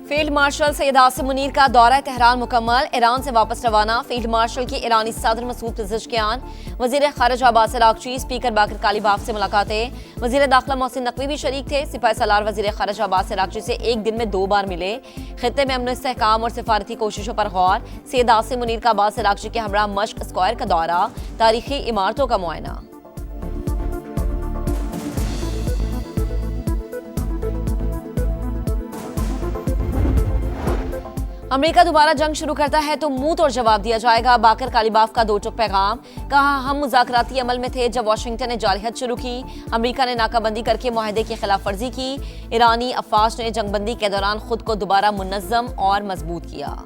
Field marshal Syed Asim Munir का दौरा Tehran मुकम्मल। ईरान से वापस रवाना। फील्ड मार्शल की ईरानी सदर मसूद पेज़ेश्कियान, वज़ीर ख़ारिजा अब्बास अराग़ची, स्पीकर बाकर कालीबाफ से मुलाकातें। वज़ीर दाखिला मोहसिन नकवी भी शरीक थे। सिपाही सालार वज़ीर ख़ारिजा अब्बास अराग़ची से एक दिन में 2 बार मिले। खित्ते में अमन इस्तेहकाम और सिफारती कोशिशों पर गौर। सैयद आसिम मुनीर का अब्बास अराग़ची के हमरा मश्क स्क्वायर का दौरा, तारीखी इमारतों का मुआयना। अमेरिका दोबारा जंग शुरू करता है तो मुंह तोड़ जवाब दिया जाएगा। बाकर कालीबाफ का 2 टुक पैगाम। कहा, हम मुज़ाकराती अमल में थे जब वाशिंगटन ने जारहियत शुरू की। अमेरिका ने नाकाबंदी करके मुआहदे की खिलाफ वर्जी की। ईरानी अफवाज ने जंगबंदी के दौरान खुद को दोबारा मुनज़्ज़म और मजबूत किया।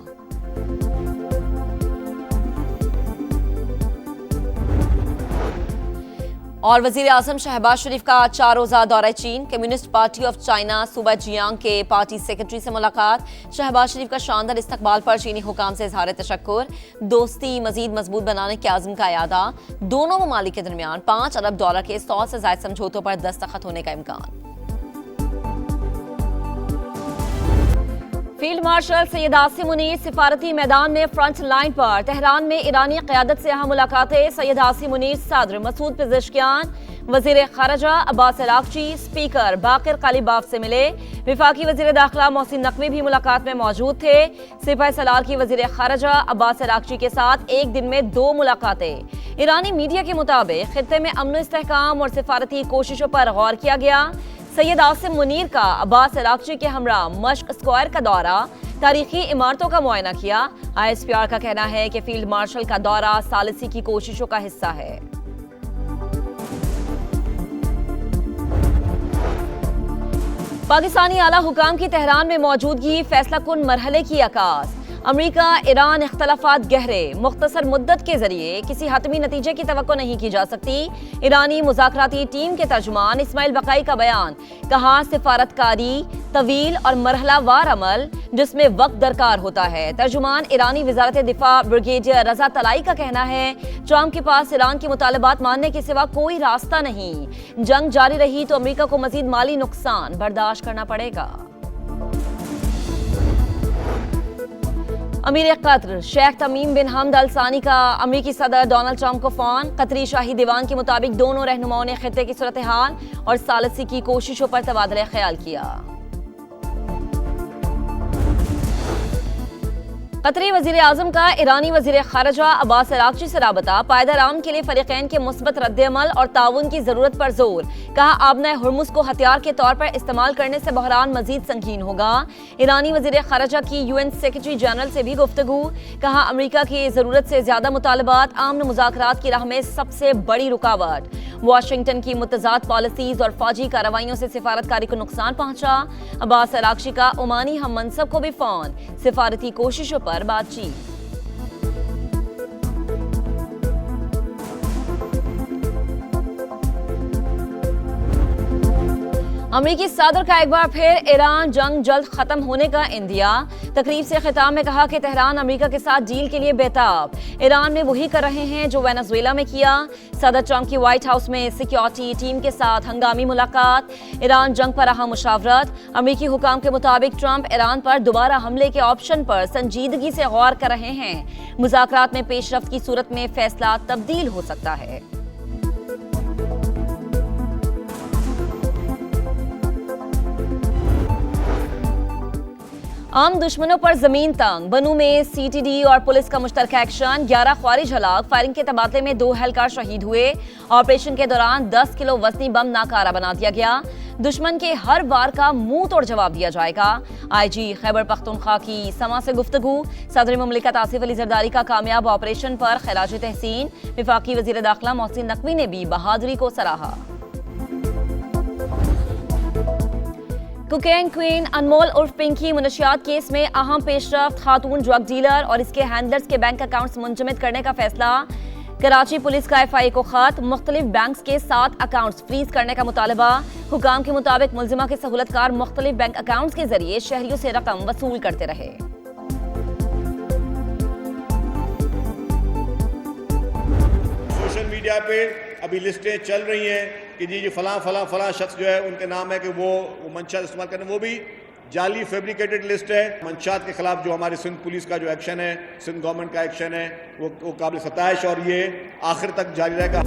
और वज़ीर आज़म शहबाज शरीफ का 4 रोज़ा दौरा चीन। कम्युनिस्ट पार्टी ऑफ चाइना सूबा जियांग के पार्टी सेक्रेटरी से मुलाकात। शहबाज शरीफ का शानदार इस्तकबाल पर चीनी हुकाम से इज़हार तशक्कुर। दोस्ती मज़ीद मजबूत बनाने के आज़म का यादा। दोनों ममालिक के दरमियान $5 अरब के 100 से ज़ायद समझौतों पर दस्तखत होने का इम्कान। फील्ड मार्शल सैयद आसिम मुनीर सिफारती मैदान में फ्रंट लाइन पर। तेहरान में ईरानी क़यादत से अहम मुलाकातें। सैयद आसिम मुनीर सदर मसूद पेज़ेश्कियान, वज़ीर ख़ारिजा अब्बास अराग़ची, स्पीकर बाकर कालीबाफ से मिले। वफाकी वज़ीर दाखिला मोहसिन नकवी भी मुलाकात में मौजूद थे। सिपाही सालार की वज़ीर ख़ारिजा अब्बास अराग़ची के साथ एक दिन में 2 मुलाकातें। ईरानी मीडिया के मुताबिक खित्ते में अमन इस्तेहकाम और सिफारती कोशिशों पर गौर किया गया। सैयद आसिम मुनीर का अब्बास अराग़ची के हमरा मश्क स्क्वायर का दौरा, तारीखी इमारतों का मुआयना किया। ISPR का कहना है कि फील्ड मार्शल का दौरा सालिसी की कोशिशों का हिस्सा है। पाकिस्तानी आला हुकाम की तेहरान में मौजूदगी फैसला कुन मरहले की आगाज। अमेरिका ईरान इख्तलाफात गहरे, मुख्तसर मुद्दत के जरिए किसी हतमी नतीजे की तवक्को नहीं की जा सकती। ईरानी मुज़ाकराती टीम के तर्जुमान इस्माइल बकाई का बयान। कहा, सिफारतकारी तवील और मरहलावार अमल जिसमें वक्त दरकार होता है। तर्जुमान ईरानी वज़ारत दिफा ब्रिगेडियर रजा तलाई का कहना है, ट्रंप के पास ईरान के मुतालबात मानने के सिवा कोई रास्ता नहीं। जंग जारी रही तो अमेरिका को मजीद माली नुकसान बर्दाश्त करना पड़ेगा। अमीर कतर शेख तमीम बिन हमद अल सानी का अमेरिकी सदर डोनाल्ड ट्रंप को फोन। कतरी शाही दीवान के मुताबिक दोनों रहनुमाओं ने खित्ते की सूरत हाल और सालिसी की कोशिशों पर तबादला ख्याल किया। कतरी वज़ीर आज़म का ईरानी वज़ीर ख़ारिजा अब्बास अराग़ची से राबता। पायदार आम के लिए फ़रीक़ैन के मुस्बत रद्द-ए-अमल और ताउन की ज़रूरत पर जोर। कहा, आबना हुर्मुज़ को हथियार के तौर पर इस्तेमाल करने से बहरान मज़ीद संगीन होगा। ईरानी वज़ीर ख़ारिजा की UN सेक्रेटरी जनरल से भी गुफ्तगू। कहा, अमेरिका की ज़रूरत से ज़्यादा मुतालबात आमन मुज़ाकरात की राह में सबसे बड़ी रुकावट। वाशिंगटन की मुतज़ाद पॉलिसीज़ और फ़ौजी कार्रवाइयों से सिफारतकारी को नुकसान पहुंचा। अब्बास अराग़ची का ओमानी हम मनसब को भी फ़ोन। सिफारती कोशिशों पर बातचीत। अमेरिकी सदर का एक बार फिर ईरान जंग जल्द खत्म होने का इंदिया। तकरीब से खिताब में कहा कि तेहरान अमेरिका के साथ डील के लिए बेताब। ईरान में वही कर रहे हैं जो वेनेजुएला में किया। सदर ट्रंप की व्हाइट हाउस में सिक्योरिटी टीम के साथ हंगामी मुलाकात। ईरान जंग पर अहम मुशावरत। अमेरिकी हुकाम के मुताबिक ट्रंप ईरान पर दोबारा हमले के ऑप्शन पर संजीदगी से गौर कर रहे हैं। मुज़ाकरात में पेशरफ्त की सूरत में फैसला तब्दील हो सकता है। आम दुश्मनों पर जमीन तंग। बनू में CTD और पुलिस का मुश्तरका एक्शन। 11 ख्वारिज हलाक। फायरिंग के तबादले में 2 एहलकार शहीद हुए। ऑपरेशन के दौरान 10 किलो वजनी बम नाकारा बना दिया गया। दुश्मन के हर वार का मुंह तोड़ जवाब दिया जाएगा। IG खैबर पख्तूनख्वा की समा से गुफ्तगू। सदर मुमलिकत आसिफ अली जरदारी का कामयाब ऑपरेशन पर खिराज तहसीन। वफाकी वज़ीर दाखिला मोहसिन नकवी ने भी बहादुरी को सराहा। कोकेन क्वीन अनमोल उर्फ पिंकी मुनशियात केस में अहम पेशरफ्त। खातून ड्रग डीलर और इसके हैंडलर्स के बैंक अकाउंट्स मुंजमद करने का फैसला। कराची पुलिस का FIA को खत। मुख्तलिफ बैंक्स के 7 अकाउंट्स फ्रीज करने का मुतालबा। हुकाम के मुताबिक मुल्जिमा के सहूलतकार मुख्तलिफ बैंक अकाउंट्स के जरिए शहरियों से रकम वसूल करते रहे। सोशल मीडिया पे अभी लिस्टें चल रही हैं कि जी फलां फलां फलां शख्स जो है उनके नाम है कि वो मंशा इस्तेमाल करें, वो भी जाली फैब्रिकेटेड लिस्ट है। मंशात के खिलाफ जो हमारे सिंध पुलिस का जो एक्शन है, सिंध गवर्नमेंट का एक्शन है, वो काबिल सताइश और ये आखिर तक जारी रहेगा।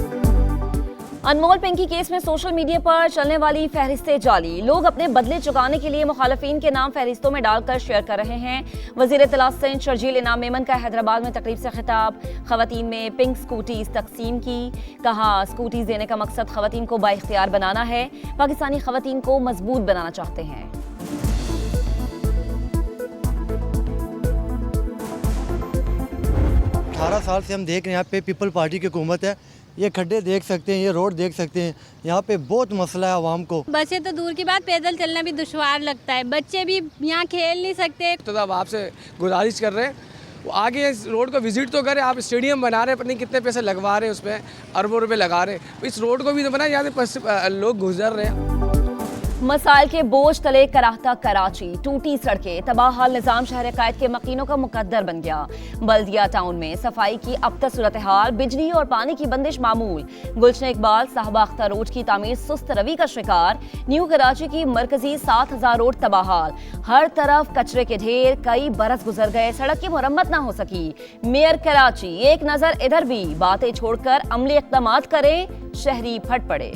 अनमोल पिंकी केस में सोशल मीडिया पर चलने वाली फहरिस्तें जाली। लोग अपने बदले चुकाने के लिए मुखालफिन के नाम फहरिस्तों में डालकर शेयर कर रहे हैं। वजीर इत्तला सिंध शर्जील इनाम मेमन का हैदराबाद में तकरीब से खिताब। खवातीन में पिंक स्कूटीज तकसीम की। कहा, स्कूटीज देने का मकसद खवातीन को बाइख्तियार बनाना है। पाकिस्तानी खवातीन को मजबूत बनाना चाहते हैं। 18 साल से हम देख रहे हैं यहाँ पे पीपल पार्टी की हुकूमत है। ये खड्डे देख सकते हैं, ये रोड देख सकते हैं, यहाँ पे बहुत मसला है आवाम को। बसें तो दूर की बात, पैदल चलना भी दुश्वार लगता है। बच्चे भी यहाँ खेल नहीं सकते। तो अब आपसे गुजारिश कर रहे हैं वो आगे इस रोड को विजिट तो करें। आप स्टेडियम बना रहे हैं, पता नहीं कितने पैसे लगवा रहे हैं, उस पर अरबों रुपए लगा रहे हैं। इस रोड को भी तो बनाए, यहाँ से लोग गुजर रहे हैं। मसाइल के बोझ तले कराहता कराची। टूटी सड़कें, तबाह हाल निजाम शहर कायद के मकीनों का मुकद्दर बन गया। बल्दिया टाउन में सफाई की अबतर सूरत हाल, बिजली और पानी की बंदिश मामूल। गुलशन इकबाल साहबा अख्तर रोड की तामीर सुस्त रवि का शिकार। न्यू कराची की मरकजी 7000 रोड तबाह हाल। हर तरफ कचरे के ढेर, कई बरस गुजर गए, सड़क की मुरम्मत ना हो सकी। मेयर कराची, एक नजर इधर भी, बातें छोड़कर अमली इक़दामात करें, शहरी फट पड़े।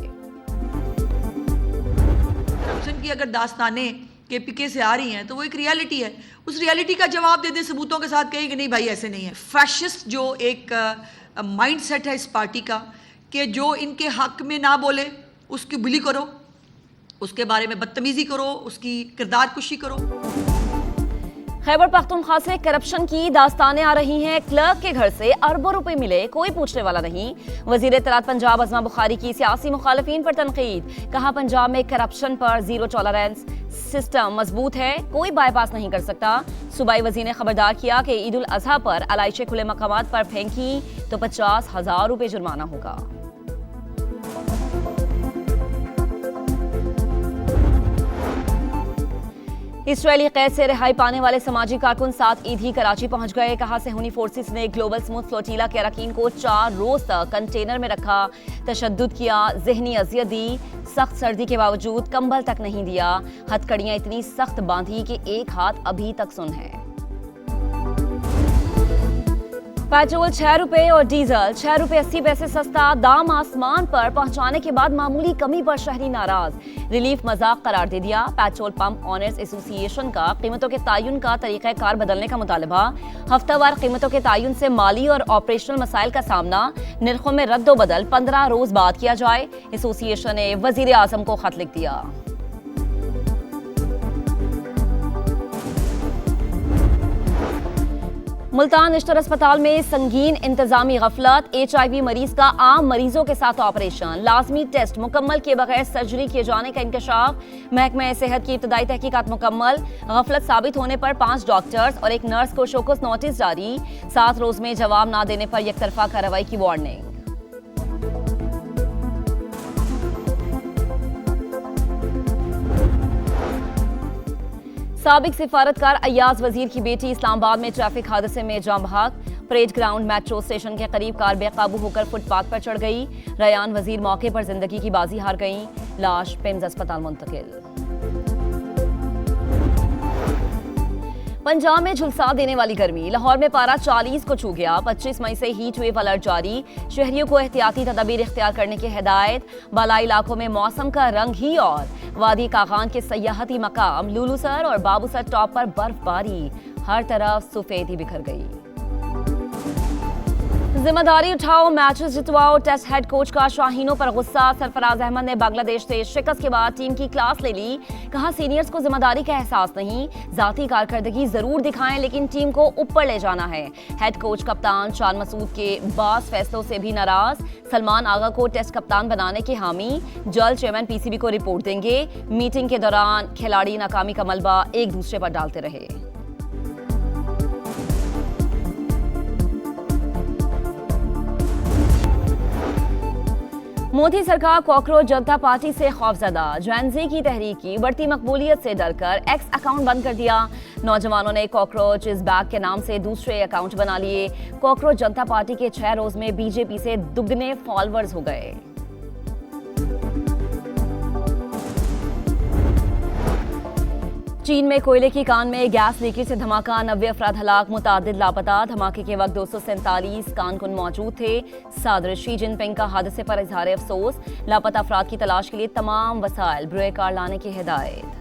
की अगर दास्तानें केपीके से आ रही हैं तो वो एक रियलिटी है। उस रियलिटी का जवाब दे दें सबूतों के साथ, कहें कि नहीं भाई ऐसे नहीं है। फैशिस्ट जो एक माइंडसेट है इस पार्टी का कि जो इनके हक में ना बोले उसकी बुली करो, उसके बारे में बदतमीजी करो, उसकी किरदार कुशी करो। खैबर पख्तूनख्वा से करप्शन की दास्तानें आ रही हैं। क्लर्क के घर से अरबों रुपए मिले, कोई पूछने वाला नहीं। वजीर इत्तलात पंजाब अज़मा बुखारी की सियासी मुखालिफिन पर तनकीद। कहा, पंजाब में करप्शन पर जीरो टॉलरेंस, सिस्टम मजबूत है, कोई बाईपास नहीं कर सकता। सूबाई वजीर ने खबरदार किया कि ईद उल अजहा पर अलाइशें खुले मकामात पर फेंकी तो 50,000 रुपए जुर्माना होगा। इसराइली कैद से रिहाई पाने वाले समाजी कारकुन 7 ईद ही कराची पहुंच गए। कहा, सेहूनी फोर्सेस ने ग्लोबल स्मूथ फ्लोटीला के अरकान को 4 रोज तक कंटेनर में रखा, तशद्दुद किया, जहनी अजियत दी, सख्त सर्दी के बावजूद कंबल तक नहीं दिया, हथकड़ियां इतनी सख्त बांधी कि एक हाथ अभी तक सुन है। पेट्रोल 6 रुपए और डीजल 6 रुपए 80 पैसे सस्ता। दाम आसमान पर पहुंचाने के बाद मामूली कमी पर शहरी नाराज। रिलीफ मजाक करार दे दिया। पेट्रोल पंप ऑनर्स एसोसिएशन का कीमतों के तायुन का तरीक़ाकार बदलने का मुतालबा। हफ्तावार कीमतों के तायुन से माली और ऑपरेशनल मसाइल का सामना। निर्खों में रद्दोबदल 15 रोज बाद किया जाए। एसोसिएशन ने वजीर आजम को खत लिख दिया। मुल्तान निश्तर अस्पताल में संगीन इंतजामी गफलत। HIV मरीज का आम मरीजों के साथ ऑपरेशन। लाजमी टेस्ट मुकम्मल किए बगैर सर्जरी किए जाने का इंकशाफ। महकमा सेहत की इब्तदाई तहकीकात मुकम्मल। गफलत साबित होने पर 5 डॉक्टर्स और एक नर्स को शोकस नोटिस जारी। 7 रोज में जवाब ना देने पर यकतरफा कार्रवाई की वार्निंग। साबिक सिफारतकार अय्याज वजीर की बेटी इस्लामाबाद में ट्रैफिक हादसे में जान बहक। परेड ग्राउंड मेट्रो स्टेशन के करीब कार बेकाबू होकर फुटपाथ पर चढ़ गई। रयान वजीर मौके पर जिंदगी की बाजी हार गईं। लाश पिम्स अस्पताल मुंतकिल। पंजाब में झुलसा देने वाली गर्मी। लाहौर में पारा 40 को छू गया। 25 मई से हीट वेव अलर्ट जारी। शहरियों को एहतियाती तदाबीर इख्तियार करने की हिदायत। बालाई इलाकों में मौसम का रंग ही और। वादी कागान के सयाहती मकाम लुलुसर और बाबूसर टॉप पर बर्फबारी। हर तरफ सफेदी बिखर गई। जिम्मेदारी उठाओ, मैचेस जितवाओ। टेस्ट हेड कोच का शाहीनों पर गुस्सा। सरफराज अहमद ने बांग्लादेश से शिकस्त के बाद टीम की क्लास ले ली। कहा, सीनियर्स को जिम्मेदारी का एहसास नहीं, जाती कारकर्दगी जरूर दिखाएं लेकिन टीम को ऊपर ले जाना है। हेड कोच कप्तान चांद मसूद के बास फैसलों से भी नाराज। सलमान आगा को टेस्ट कप्तान बनाने की हामी। जल्द चेयरमैन PCB को रिपोर्ट देंगे। मीटिंग के दौरान खिलाड़ी नाकामी का मलबा एक दूसरे पर डालते रहे। मोदी सरकार कॉकरोच जनता पार्टी से खौफजदा। जैनजी की तहरीक की बढ़ती मकबूलियत से डरकर एक्स अकाउंट बंद कर दिया। नौजवानों ने कॉकरोच इस बैग के नाम से दूसरे अकाउंट बना लिए। कॉकरोच जनता पार्टी के 6 रोज में बीजेपी से दुगने फॉलोअर्स हो गए। चीन में कोयले की कान में गैस लीकेज से धमाका, 90 अफराद हलाक, मुतादिद लापता। धमाके के वक्त 247 कारकुन मौजूद थे। सदर शी जिनपिंग का हादसे पर इजहार अफसोस, लापता अफराद की तलाश के लिए तमाम वसाइल बरूए कार लाने की हिदायत।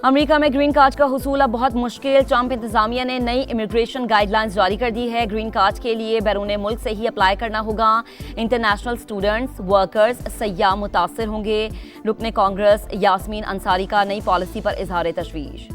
अमेरिका में ग्रीन कार्ड का हुसूल अब बहुत मुश्किल, ट्रंप इंतजामिया ने नई इमिग्रेशन गाइडलाइंस जारी कर दी है। ग्रीन कार्ड के लिए बैरून मुल्क से ही अप्लाई करना होगा। इंटरनेशनल स्टूडेंट्स, वर्कर्स, सयाह मुतासर होंगे। रुकने कांग्रेस यास्मीन अंसारी का नई पॉलिसी पर इजहार तशवीश।